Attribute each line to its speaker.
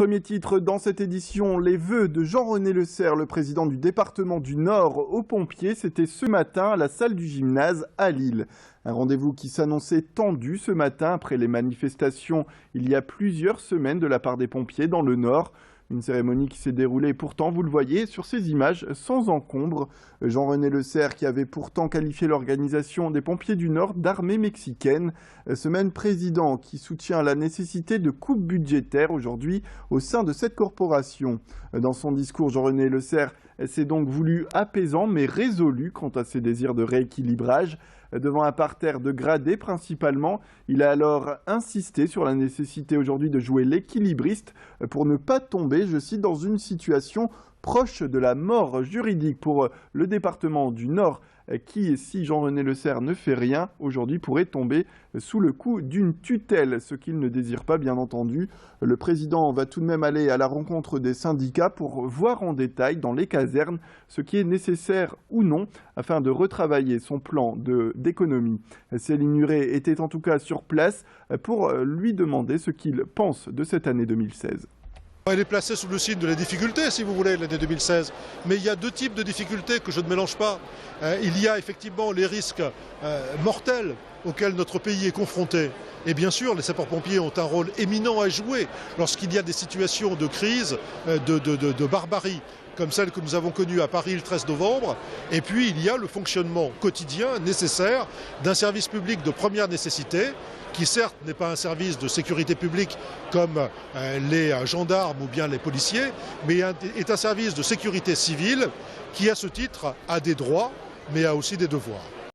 Speaker 1: Premier titre dans cette édition, les vœux de Jean-René Le Serre, le président du département du Nord, aux pompiers. C'était ce matin à la salle du gymnase à Lille. Un rendez-vous qui s'annonçait tendu ce matin après les manifestations il y a plusieurs semaines de la part des pompiers dans le Nord. Une cérémonie qui s'est déroulée pourtant, vous le voyez sur ces images, sans encombre. Jean-René Le Serre qui avait pourtant qualifié l'organisation des pompiers du Nord d'armée mexicaine. Ce même président qui soutient la nécessité de coupes budgétaires aujourd'hui au sein de cette corporation. Dans son discours, Jean-René Le Serre s'est donc voulu apaisant mais résolu quant à ses désirs de rééquilibrage. Devant un parterre de gradés principalement, il a alors insisté sur la nécessité aujourd'hui de jouer l'équilibriste pour ne pas tomber, je cite, dans une situation proche de la mort juridique pour le département du Nord qui, si Jean-René Le Serre ne fait rien, aujourd'hui pourrait tomber sous le coup d'une tutelle, ce qu'il ne désire pas bien entendu. Le président va tout de même aller à la rencontre des syndicats pour voir en détail dans les casernes ce qui est nécessaire ou non afin de retravailler son plan d'économie. Céline Nuret était en tout cas sur place pour lui demander ce qu'il pense de cette année 2016.
Speaker 2: Elle est placée sous le signe de la difficulté, si vous voulez, l'année 2016. Mais il y a deux types de difficultés que je ne mélange pas. Il y a effectivement les risques mortels auxquels notre pays est confronté. Et bien sûr, les sapeurs-pompiers ont un rôle éminent à jouer lorsqu'il y a des situations de crise, de barbarie, comme celle que nous avons connue à Paris le 13 novembre. Et puis, il y a le fonctionnement quotidien nécessaire d'un service public de première nécessité, qui certes n'est pas un service de sécurité publique comme les gendarmes ou bien les policiers, mais est un service de sécurité civile qui, à ce titre, a des droits, mais a aussi des devoirs.